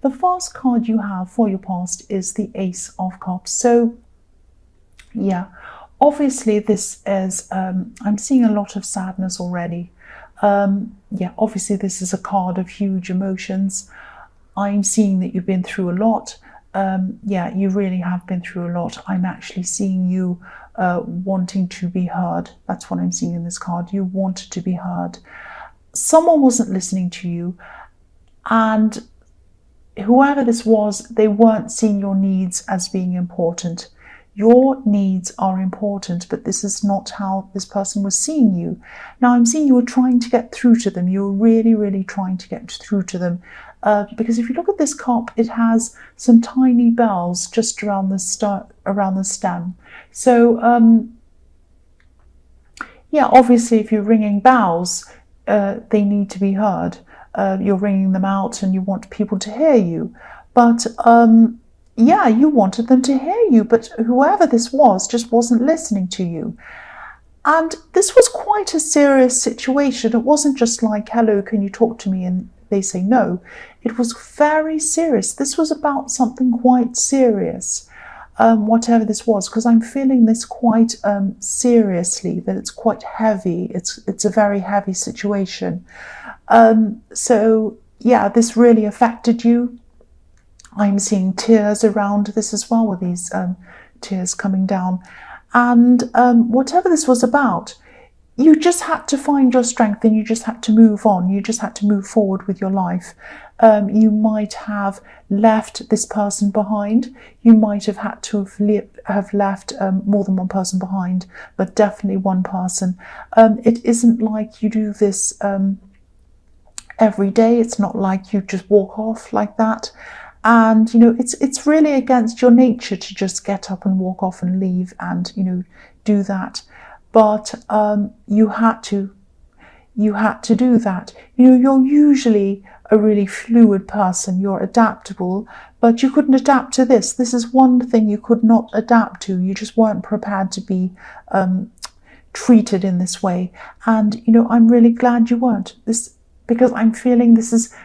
The first card you have for your past is the Ace of Cups. So yeah, obviously this is, I'm seeing a lot of sadness already. Yeah, obviously this is a card of huge emotions. I'm seeing that you've been through a lot. Yeah, you really have been through a lot. I'm actually seeing you wanting to be heard. That's what I'm seeing in this card. You wanted to be heard. Someone wasn't listening to you, and whoever this was, they weren't seeing your needs as being important. Your needs are important, but this is not how this person was seeing you. Now, I'm seeing you were trying to get through to them. You were really, really trying to get through to them. Because if you look at this cup, it has some tiny bells just around the stem. So, yeah, obviously, if you're ringing bells, they need to be heard. You're ringing them out and you want people to hear you. But yeah, you wanted them to hear you, but whoever this was just wasn't listening to you. And this was quite a serious situation. It wasn't just like, hello, can you talk to me? And they say no. It was very serious. This was about something quite serious, whatever this was, because I'm feeling this quite seriously, that it's quite heavy. It's a very heavy situation. So yeah, this really affected you. I'm seeing tears around this as well, with these tears coming down. And whatever this was about, you just had to find your strength and you just had to move on. You just had to move forward with your life. You might have left this person behind. You might have had to have left more than one person behind, but definitely one person. It isn't like you do this every day. It's not like you just walk off like that. And, you know, it's really against your nature to just get up and walk off and leave and, you know, do that. But you had to do that. You know, you're usually a really fluid person. You're adaptable, but you couldn't adapt to this. This is one thing you could not adapt to. You just weren't prepared to be treated in this way. And, you know, I'm really glad you weren't. Because I'm feeling this is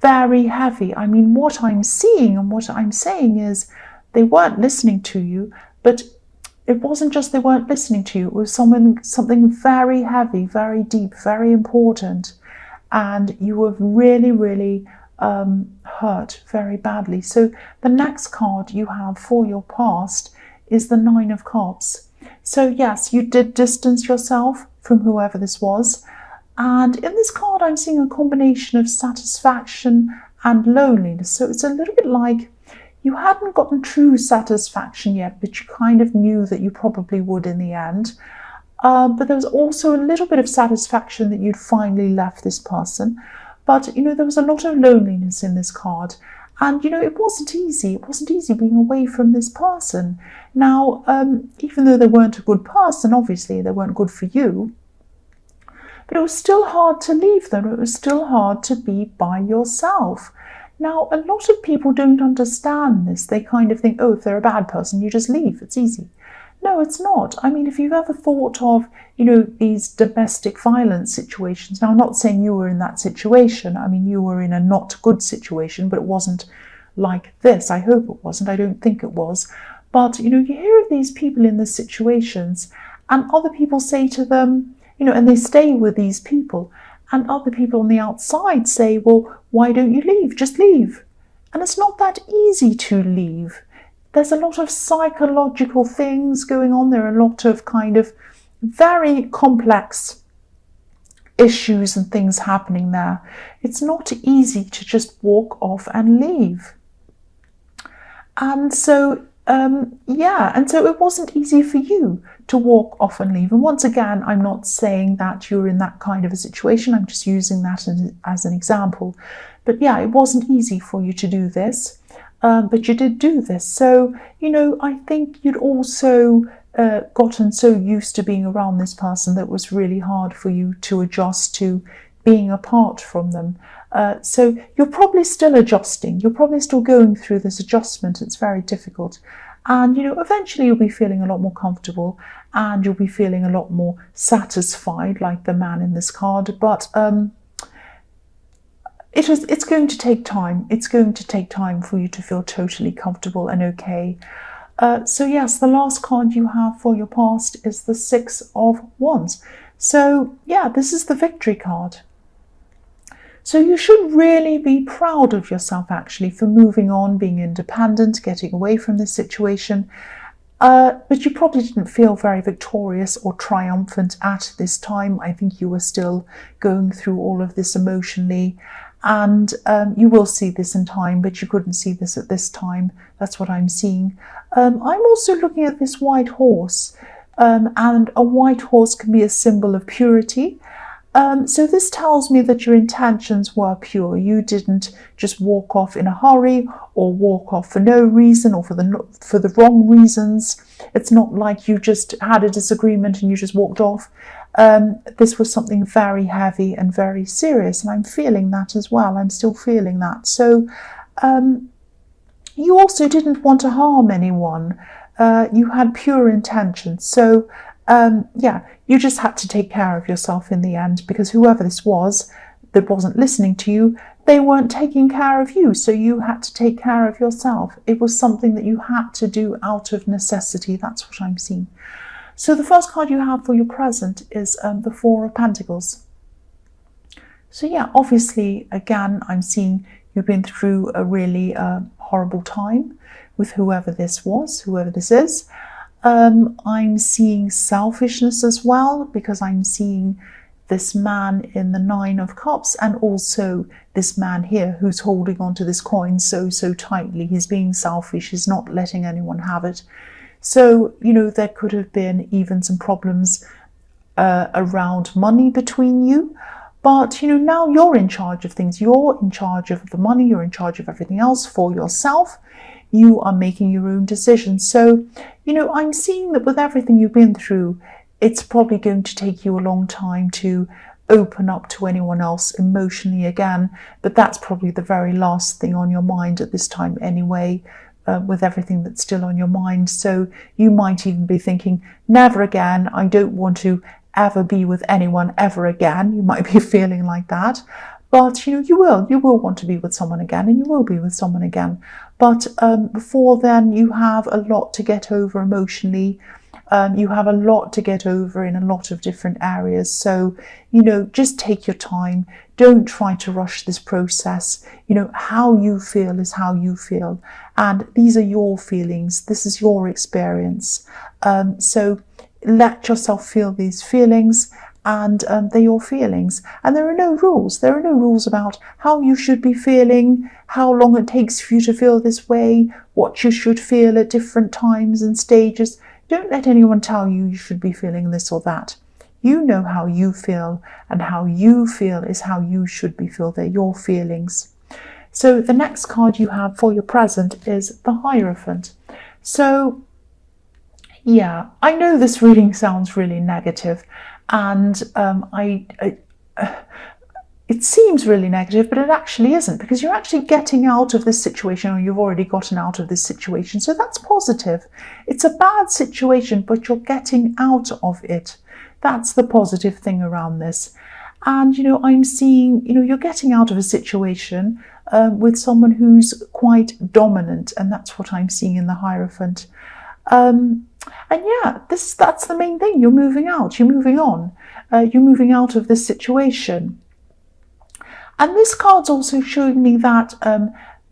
very heavy. I mean, what I'm seeing and what I'm saying is they weren't listening to you, but it wasn't just they weren't listening to you. It was something very heavy, very deep, very important. And you were really, really hurt very badly. So the next card you have for your past is the Nine of Cups. So yes, you did distance yourself from whoever this was. And in this card, I'm seeing a combination of satisfaction and loneliness. So it's a little bit like you hadn't gotten true satisfaction yet, but you kind of knew that you probably would in the end. But there was also a little bit of satisfaction that you'd finally left this person. But, you know, there was a lot of loneliness in this card. And, you know, it wasn't easy. It wasn't easy being away from this person. Now, even though they weren't a good person, obviously they weren't good for you. But it was still hard to leave them. It was still hard to be by yourself. Now, a lot of people don't understand this. They kind of think, oh, if they're a bad person, you just leave. It's easy. No, it's not. I mean, if you've ever thought of, you know, these domestic violence situations. Now, I'm not saying you were in that situation. I mean, you were in a not good situation, but it wasn't like this. I hope it wasn't. I don't think it was. But, you know, you hear of these people in these situations and other people say to them, you know, and they stay with these people, and other people on the outside say, well, why don't you leave? Just leave. And it's not that easy to leave. There's a lot of psychological things going on. There are a lot of kind of very complex issues and things happening there. It's not easy to just walk off and leave. And so, yeah, and so it wasn't easy for you to walk off and leave. And once again, I'm not saying that you're in that kind of a situation. I'm just using that as an example. But yeah, it wasn't easy for you to do this, but you did do this. So, you know, I think you'd also gotten so used to being around this person that it was really hard for you to adjust to being apart from them. So you're probably still adjusting. You're probably still going through this adjustment. It's very difficult. And, you know, eventually you'll be feeling a lot more comfortable and you'll be feeling a lot more satisfied, like the man in this card. But it's going to take time. It's going to take time for you to feel totally comfortable and okay. So yes, the last card you have for your past is the Six of Wands. So yeah, this is the victory card. So you should really be proud of yourself, actually, for moving on, being independent, getting away from this situation. But you probably didn't feel very victorious or triumphant at this time. I think you were still going through all of this emotionally. And you will see this in time, but you couldn't see this at this time. That's what I'm seeing. I'm also looking at this white horse. And a white horse can be a symbol of purity. So this tells me that your intentions were pure. You didn't just walk off in a hurry or walk off for no reason or for the wrong reasons. It's not like you just had a disagreement and you just walked off. This was something very heavy and very serious, and I'm feeling that as well. I'm still feeling that. So you also didn't want to harm anyone. You had pure intentions. So yeah, you just had to take care of yourself in the end, because whoever this was that wasn't listening to you, they weren't taking care of you. So you had to take care of yourself. It was something that you had to do out of necessity. That's what I'm seeing. So the first card you have for your present is the Four of Pentacles. So yeah, obviously, again, I'm seeing you've been through a really horrible time with whoever this was, whoever this is. I'm seeing selfishness as well, because I'm seeing this man in the Nine of Cups, and also this man here who's holding on to this coin so tightly. He's being selfish. He's not letting anyone have it. So, you know, there could have been even some problems around money between you. But, you know, now you're in charge of things. You're in charge of the money. You're in charge of everything else for yourself. You are making your own decisions. So, you know, I'm seeing that with everything you've been through, it's probably going to take you a long time to open up to anyone else emotionally again. But that's probably the very last thing on your mind at this time anyway, with everything that's still on your mind. So you might even be thinking, never again. I don't want to ever be with anyone ever again. You might be feeling like that. But, you know, you will want to be with someone again, and you will be with someone again. But before then, you have a lot to get over emotionally. You have a lot to get over in a lot of different areas. So, you know, just take your time. Don't try to rush this process. You know, how you feel is how you feel. And these are your feelings. This is your experience. So let yourself feel these feelings. And they're your feelings. And there are no rules. There are no rules about how you should be feeling, how long it takes for you to feel this way, what you should feel at different times and stages. Don't let anyone tell you you should be feeling this or that. You know how you feel, and how you feel is how you should be feel. They're your feelings. So the next card you have for your present is the Hierophant. So yeah, I know this reading sounds really negative. And it seems really negative, but it actually isn't, because you're actually getting out of this situation, or you've already gotten out of this situation. So that's positive. It's a bad situation, but you're getting out of it. That's the positive thing around this. And, you know, I'm seeing, you know, you're getting out of a situation with someone who's quite dominant. And that's what I'm seeing in the Hierophant. And yeah, that's the main thing. You're moving out. You're moving on. You're moving out of this situation. And this card's also showing me that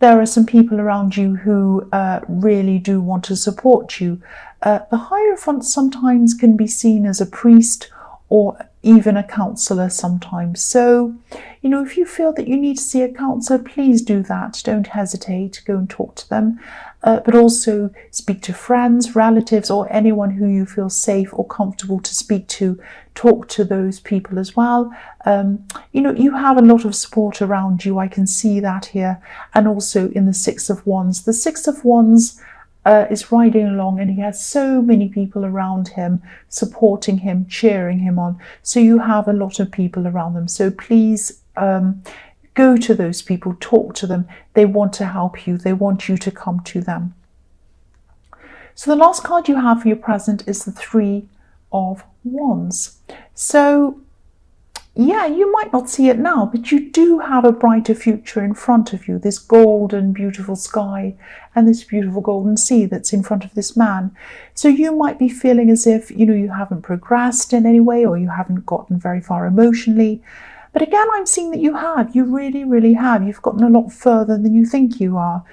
there are some people around you who really do want to support you. The Hierophant sometimes can be seen as a priest or even a counsellor sometimes. So, you know, if you feel that you need to see a counsellor, please do that. Don't hesitate. Go and talk to them. But also speak to friends, relatives, or anyone who you feel safe or comfortable to speak to. Talk to those people as well. You know, you have a lot of support around you. I can see that here. And also in the Six of Wands. The Six of Wands is riding along, and he has so many people around him, supporting him, cheering him on. So you have a lot of people around them. So please go to those people, talk to them. They want to help you. They want you to come to them. So the last card you have for your present is the Three of Wands. So yeah, you might not see it now, but you do have a brighter future in front of you. This golden, beautiful sky and this beautiful golden sea that's in front of this man. So you might be feeling as if, you haven't progressed in any way, or you haven't gotten very far emotionally. But again, I'm seeing that you have. You really, really have. You've gotten a lot further than you think you are.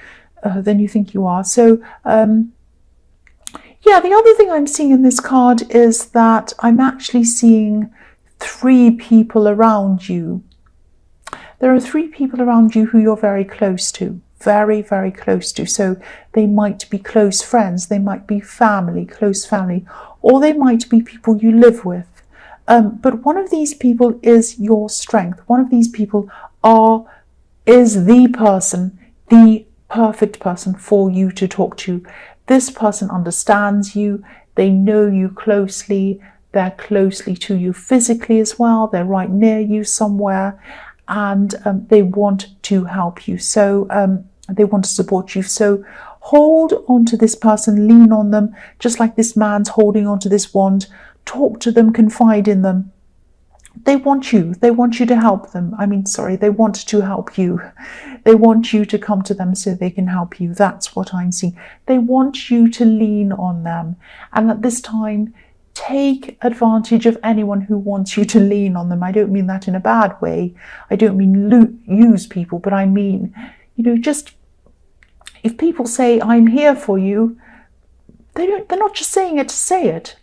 So, yeah, the other thing I'm seeing in this card is that I'm actually seeing 3 people around you. There are 3 people around you who you're very close to, very, very close to. So they might be close friends, they might be family, close family, or they might be people you live with. But one of these people is your strength. One of these people is the person, the perfect person for you to talk to. This person understands you, they know you closely, they're closely to you physically as well, they're right near you somewhere, and they want to help you. So they want to support you. So hold on to this person, lean on them, just like this man's holding on to this wand. Talk to them, confide in them. They want you to help them. They want to help you. They want you to come to them so they can help you. That's what I'm seeing. They want you to lean on them. And at this time, take advantage of anyone who wants you to lean on them. I don't mean that in a bad way. I don't mean use people, but I mean, just if people say, I'm here for you, they're not just saying it to say it.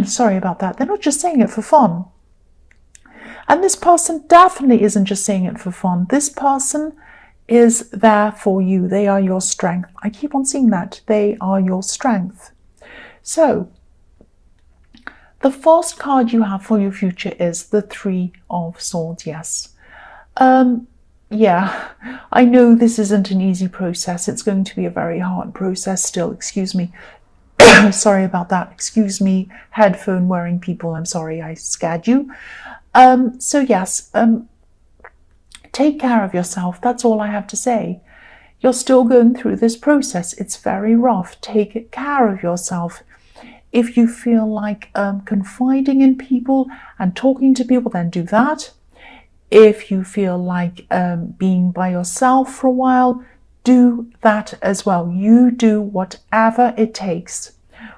Sorry about that. They're not just saying it for fun. And this person definitely isn't just saying it for fun. This person is there for you. They are your strength. I keep on seeing that. They are your strength. So, the first card you have for your future is the 3 of Swords, yes. Yeah, I know this isn't an easy process. It's going to be a very hard process still. Excuse me. Sorry about that. Excuse me, headphone wearing people. I'm sorry I scared you. So yes, take care of yourself. That's all I have to say. You're still going through this process. It's very rough. Take care of yourself. If you feel like confiding in people and talking to people, then do that. If you feel like being by yourself for a while, do that as well. You do whatever it takes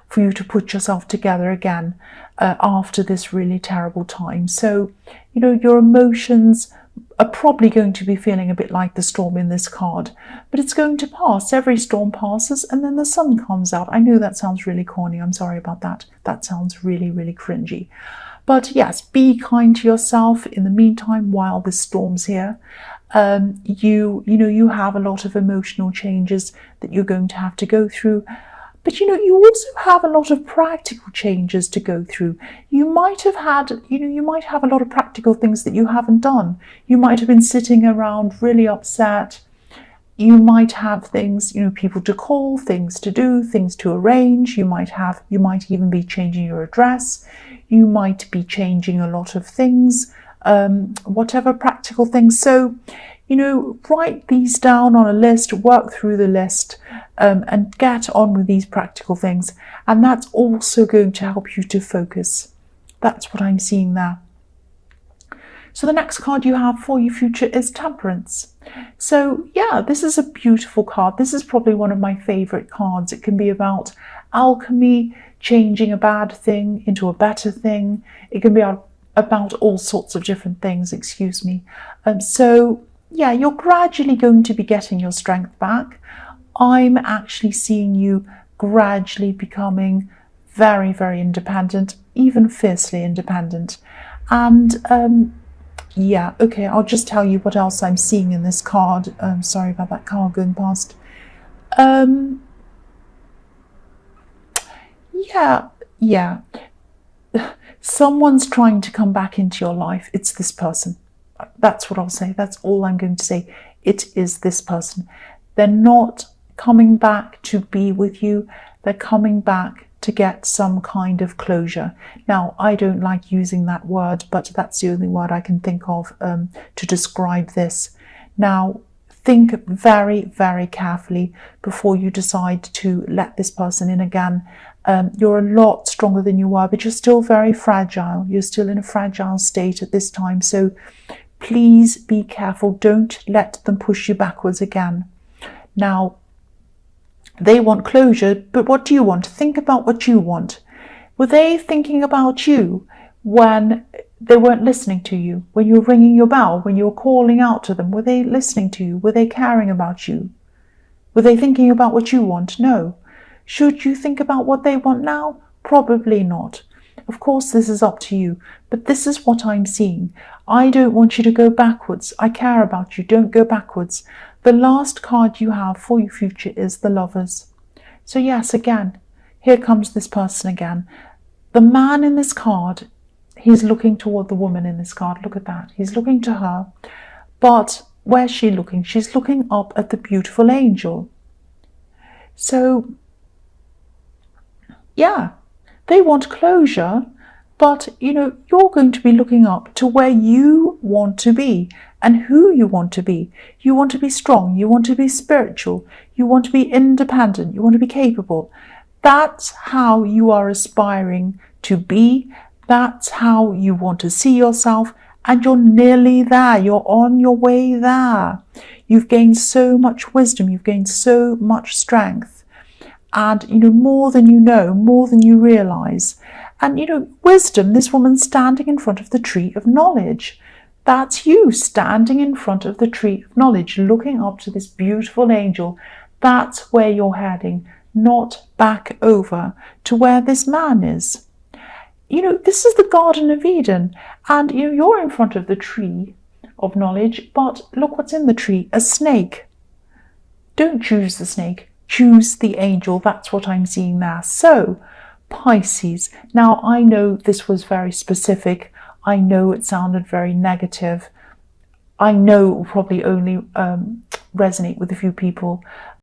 for you to put yourself together again after this really terrible time. So, your emotions are probably going to be feeling a bit like the storm in this card, but it's going to pass. Every storm passes and then the sun comes out. I know that sounds really corny. I'm sorry about that. That sounds really, really cringy. But yes, be kind to yourself in the meantime while this storm's here. You have a lot of emotional changes that you're going to have to go through. But you also have a lot of practical changes to go through. You might have a lot of practical things that you haven't done. You might have been sitting around really upset. You might have things, people to call, things to do, things to arrange. You might even be changing your address. You might be changing a lot of things, whatever practical things. So, write these down on a list, work through the list, and get on with these practical things. And that's also going to help you to focus. That's what I'm seeing there. So the next card you have for your future is Temperance. So yeah, this is a beautiful card. This is probably one of my favorite cards. It can be about alchemy, changing a bad thing into a better thing. It can be about all sorts of different things, excuse me. So yeah, you're gradually going to be getting your strength back. I'm actually seeing you gradually becoming very, very independent, even fiercely independent. And yeah, okay, I'll just tell you what else I'm seeing in this card. Sorry about that car going past. Yeah. Someone's trying to come back into your life. It's this person. That's what I'll say. That's all I'm going to say. It is this person. They're not coming back to be with you. They're coming back to get some kind of closure. Now, I don't like using that word, but that's the only word I can think of to describe this. Now, think very, very carefully before you decide to let this person in again. You're a lot stronger than you were, but you're still very fragile. You're still in a fragile state at this time. So please be careful. Don't let them push you backwards again. Now, they want closure, but what do you want? Think about what you want. Were they thinking about you when they weren't listening to you? When you were ringing your bell, when you were calling out to them, were they listening to you? Were they caring about you? Were they thinking about what you want? No. Should you think about what they want now? Probably not. Of course, this is up to you, but this is what I'm seeing. I don't want you to go backwards. I care about you. Don't go backwards. The last card you have for your future is the Lovers. So yes, again, here comes this person again. The man in this card, he's looking toward the woman in this card. Look at that. He's looking to her. But where's she looking? She's looking up at the beautiful angel. So, yeah, they want closure, but, you're going to be looking up to where you want to be and who you want to be. You want to be strong. You want to be spiritual. You want to be independent. You want to be capable. That's how you are aspiring to be. That's how you want to see yourself. And you're nearly there. You're on your way there. You've gained so much wisdom. You've gained so much strength. And, more than you know, more than you realize. And, wisdom, this woman standing in front of the tree of knowledge. That's you standing in front of the tree of knowledge, looking up to this beautiful angel. That's where you're heading, not back over to where this man is. This is the Garden of Eden, and you're in front of the tree of knowledge, but look what's in the tree, a snake. Don't choose the snake, choose the angel. That's what I'm seeing there. So, Pisces. Now, I know this was very specific. I know it sounded very negative. I know it will probably only resonate with a few people.